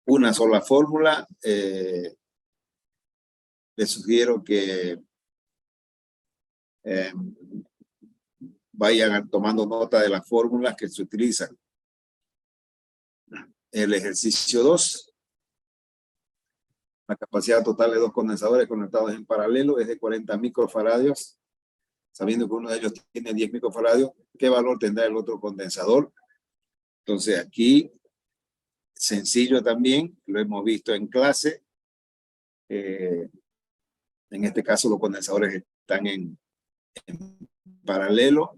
una sola fórmula. Les sugiero que vayan tomando nota de las fórmulas que se utilizan. El ejercicio 2. La capacidad total de dos condensadores conectados en paralelo es de 40 microfaradios. Sabiendo que uno de ellos tiene 10 microfaradios, ¿qué valor tendrá el otro condensador? Entonces aquí, sencillo también, lo hemos visto en clase. En este caso los condensadores están en paralelo.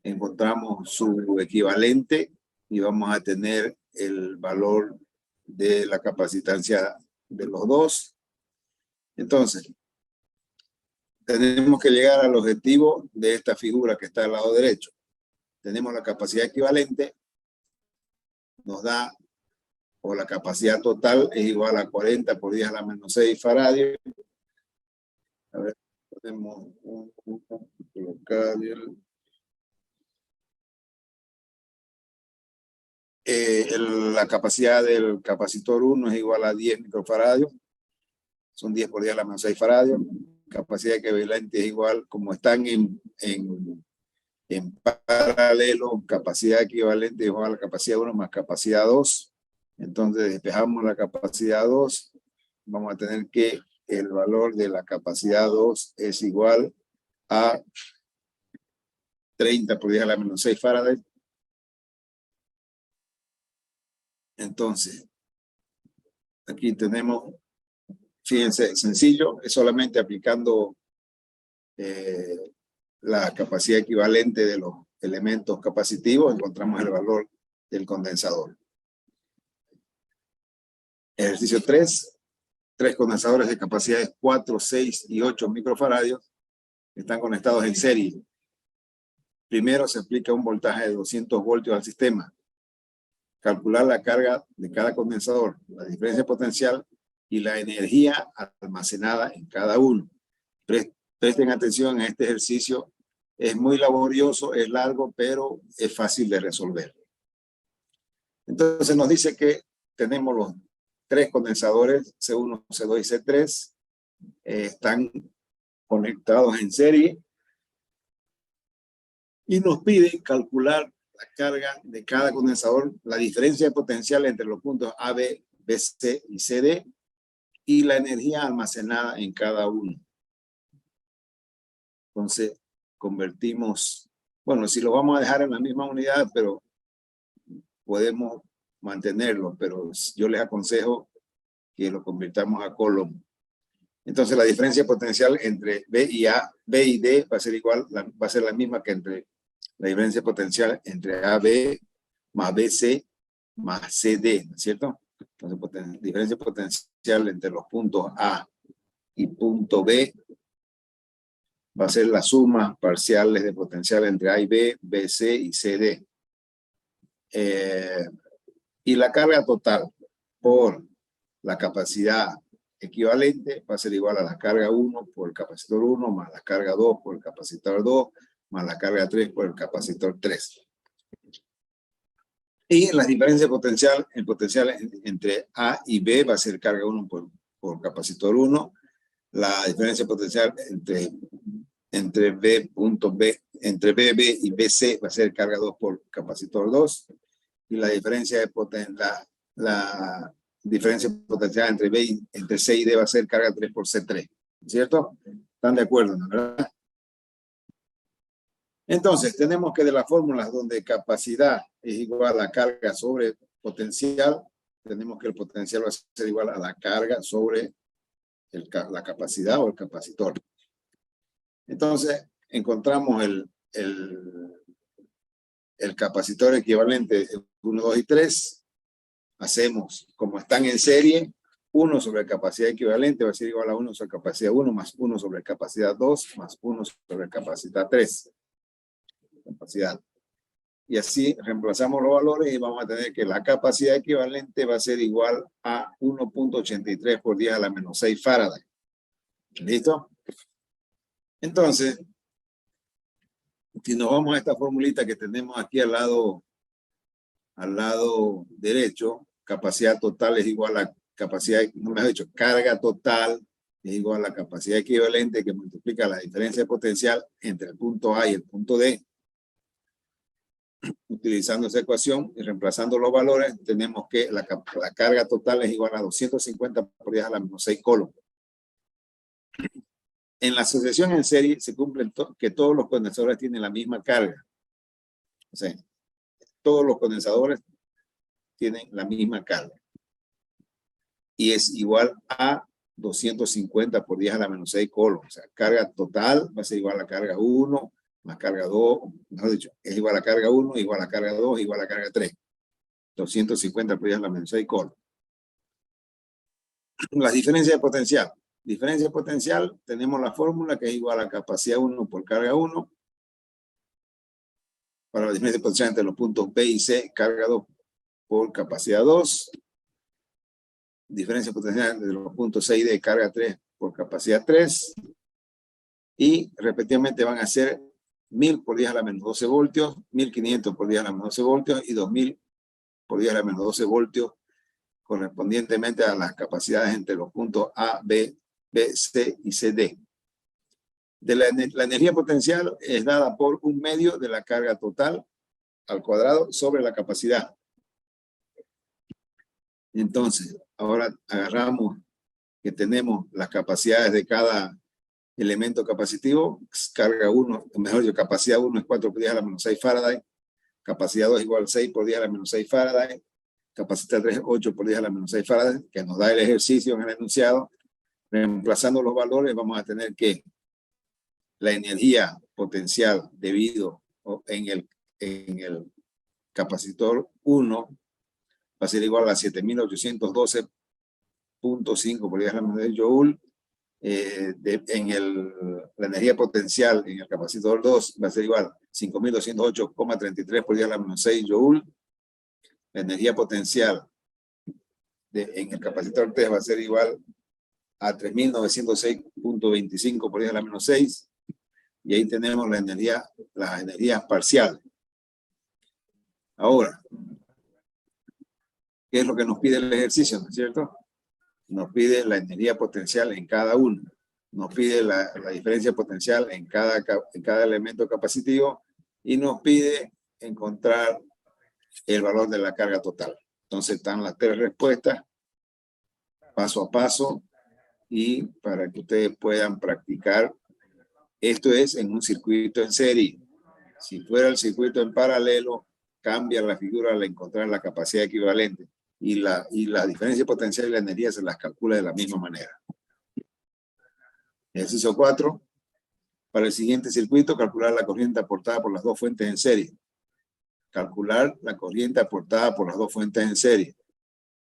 Encontramos su equivalente y vamos a tener el valor de la capacitancia de los dos. Entonces, tenemos que llegar al objetivo de esta figura que está al lado derecho. Tenemos la capacidad equivalente, nos da, o la capacidad total es igual a 40 por 10 a la menos 6 faradios. A ver, podemos colocar la capacidad del capacitor 1 es igual a 10 microfaradios. Son 10 por 10 a la menos 6 faradios. Capacidad equivalente es igual, como están en paralelo, capacidad equivalente es igual a la capacidad 1 más capacidad 2. Entonces despejamos la capacidad 2. Vamos a tener que el valor de la capacidad 2 es igual a 30 por 10 a la menos 6 faraday. Entonces, aquí tenemos, fíjense, sencillo, es solamente aplicando la capacidad equivalente de los elementos capacitivos, encontramos el valor del condensador. Ejercicio 3. 3 condensadores de capacidades 4, 6 y 8 microfaradios están conectados en serie. Primero se aplica un voltaje de 200 voltios al sistema. Calcular la carga de cada condensador, la diferencia potencial y la energía almacenada en cada uno. Presten atención a este ejercicio. Es muy laborioso, es largo, pero es fácil de resolver. Entonces nos dice que tenemos los 3 condensadores, C1, C2 y C3. Están conectados en serie. Y nos pide calcular la carga de cada condensador, la diferencia de potencial entre los puntos A, B, B, C y CD y la energía almacenada en cada uno. Entonces, convertimos, bueno, si lo vamos a dejar en la misma unidad, pero podemos mantenerlo, pero yo les aconsejo que lo convirtamos a Coulomb. Entonces, la diferencia potencial entre B y A, B y D va a ser igual, va a ser la misma que entre la diferencia potencial entre AB más BC más CD, ¿no es cierto? Entonces, diferencia potencial entre los puntos A y punto B va a ser la suma parciales de potencial entre A y B, BC y CD. Y la carga total por la capacidad equivalente va a ser igual a la carga 1 por el capacitor 1 más la carga 2 por el capacitor 2 más la carga 3 por el capacitor 3. Y la diferencia potencial, el potencial entre A y B va a ser carga 1 por capacitor 1. La diferencia potencial entre B, entre BB y BC va a ser carga 2 por capacitor 2. Y la diferencia de la diferencia potencial entre C y D va a ser carga 3 por C3. ¿Cierto? ¿Están de acuerdo, no? ¿Verdad? Entonces, tenemos que de las fórmulas donde capacidad es igual a carga sobre potencial, tenemos que el potencial va a ser igual a la carga sobre la capacidad o el capacitor. Entonces, encontramos el capacitor equivalente 1, 2 y 3. Hacemos, como están en serie, 1 sobre capacidad equivalente va a ser igual a 1 sobre capacidad 1 más 1 sobre capacidad 2 más 1 sobre capacidad 3. Capacidad. Y así reemplazamos los valores y vamos a tener que la capacidad equivalente va a ser igual a 1.83 por 10 a la menos 6 Faraday. ¿Listo? Entonces, si nos vamos a esta formulita que tenemos aquí al lado derecho, capacidad total es igual a capacidad, no me has dicho, carga total es igual a la capacidad equivalente que multiplica la diferencia potencial entre el punto A y el punto D. Utilizando esa ecuación y reemplazando los valores, tenemos que la carga total es igual a 250 por 10 a la menos 6 coulomb. En la asociación en serie se cumple que todos los condensadores tienen la misma carga. O sea, todos los condensadores tienen la misma carga. Y es igual a 250 por 10 a la menos 6 coulomb. O sea, carga total va a ser igual a carga 1 más carga 2, mejor dicho, es igual a carga 1, igual a carga 2, igual a carga 3. 250 por 10 a la menos 6 coulomb. Las diferencias de potencial. Diferencia potencial, tenemos la fórmula que es igual a capacidad 1 por carga 1. Para la diferencia potencial entre los puntos B y C, carga 2 por capacidad 2. Diferencia potencial entre los puntos C y D, carga 3 por capacidad 3. Y respectivamente van a ser 1000 por 10 a la menos 12 voltios, 1500 por 10 a la menos 12 voltios y 2000 por 10 a la menos 12 voltios, correspondientemente a las capacidades entre los puntos A, B, C y CD. La energía potencial es dada por un medio de la carga total al cuadrado sobre la capacidad. Entonces, ahora agarramos que tenemos las capacidades de cada elemento capacitivo. Carga 1, mejor dicho, capacidad 1 es 4 por 10 a la menos 6 Faraday. Capacidad 2 igual 6 por 10 a la menos 6 Faraday. Capacidad 3, 8 por 10 a la menos 6 Faraday, que nos da el ejercicio en el enunciado. Reemplazando los valores, vamos a tener que la energía potencial debido en el capacitor 1 va a ser igual a 7812.5 por 10 a la menos 6 joule. La energía potencial en el capacitor 2 va a ser igual a 5208,33 por 10 a la menos 6 joule. La energía potencial en el capacitor 3 va a ser igual a 3906.25 por 10 a la menos 6. Y ahí tenemos las energías parciales. Ahora, ¿qué es lo que nos pide el ejercicio, no es cierto? Nos pide la energía potencial en cada uno. Nos pide la diferencia potencial en cada elemento capacitivo y nos pide encontrar el valor de la carga total. Entonces están las tres respuestas, paso a paso, y para que ustedes puedan practicar. Esto es en un circuito en serie. Si fuera el circuito en paralelo, cambia la figura al encontrar la capacidad equivalente. Y la diferencia potencial y la energía se las calcula de la misma manera. Ejercicio 4. Para el siguiente circuito, calcular la corriente aportada por las dos fuentes en serie. Calcular la corriente aportada por las dos fuentes en serie.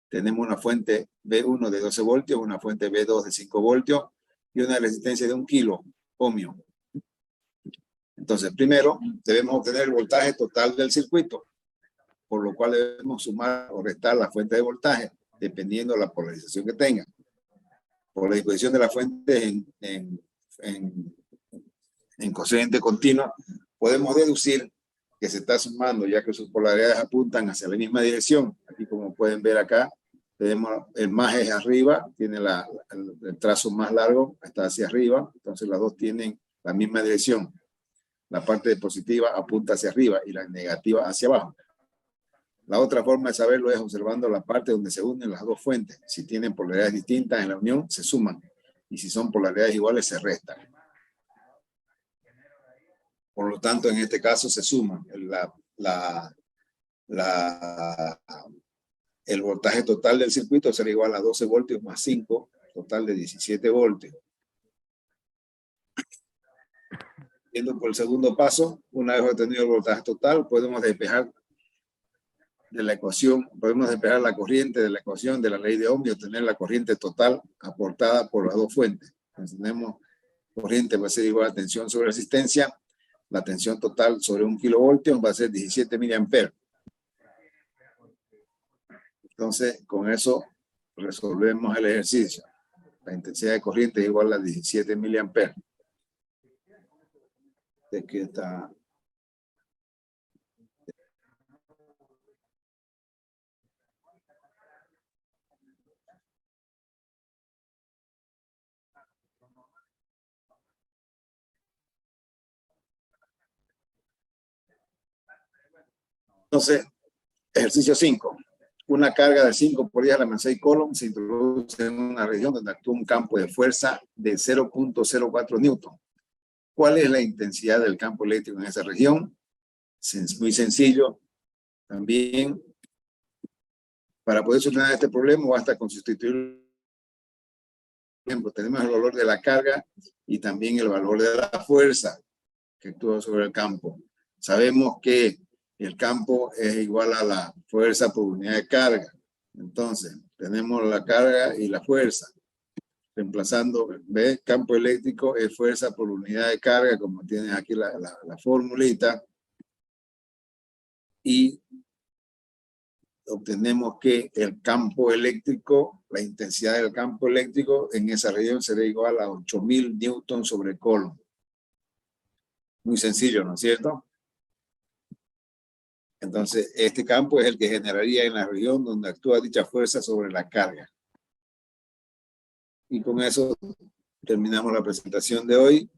Tenemos una fuente B1 de 12 voltios, una fuente B2 de 5 voltios y una resistencia de 1 kilo ohmio. Entonces, primero debemos obtener el voltaje total del circuito, por lo cual debemos sumar o restar la fuente de voltaje, dependiendo de la polarización que tenga. Por la disposición de la fuente en corriente continua, podemos deducir que se está sumando, ya que sus polaridades apuntan hacia la misma dirección. Aquí, como pueden ver acá, tenemos el más es arriba, tiene el trazo más largo, está hacia arriba, entonces las dos tienen la misma dirección. La parte positiva apunta hacia arriba y la negativa hacia abajo. La otra forma de saberlo es observando la parte donde se unen las dos fuentes. Si tienen polaridades distintas en la unión, se suman. Y si son polaridades iguales, se restan. Por lo tanto, en este caso se suman. El voltaje total del circuito será igual a 12 voltios más 5, total de 17 voltios. Yendo por el segundo paso, una vez obtenido el voltaje total, podemos despejar de la ecuación, podemos despejar la corriente de la ecuación de la ley de Ohm y obtener la corriente total aportada por las dos fuentes. Entonces tenemos corriente va a ser igual a tensión sobre resistencia. La tensión total sobre 1 kilovoltios va a ser 17 miliamperes. Entonces, con eso resolvemos el ejercicio. La intensidad de corriente es igual a 17 miliamperes. De que está... Entonces, ejercicio 5. Una carga de 5 por 10 a la menos 6 coulomb se introduce en una región donde actúa un campo de fuerza de 0.04 newton. ¿Cuál es la intensidad del campo eléctrico en esa región? Es muy sencillo. También, para poder solucionar este problema, basta con sustituir. Por ejemplo, tenemos el valor de la carga y también el valor de la fuerza que actúa sobre el campo. Sabemos que el campo es igual a la fuerza por unidad de carga. Entonces, tenemos la carga y la fuerza. Reemplazando, ¿ves? Campo eléctrico es fuerza por unidad de carga, como tienes aquí la formulita. Y obtenemos que el campo eléctrico, la intensidad del campo eléctrico en esa región será igual a 8000 newton sobre coulomb. Muy sencillo, ¿no es cierto? Entonces, este campo es el que generaría en la región donde actúa dicha fuerza sobre la carga. Y con eso terminamos la presentación de hoy.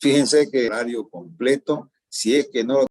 Fíjense que el horario completo, si es que no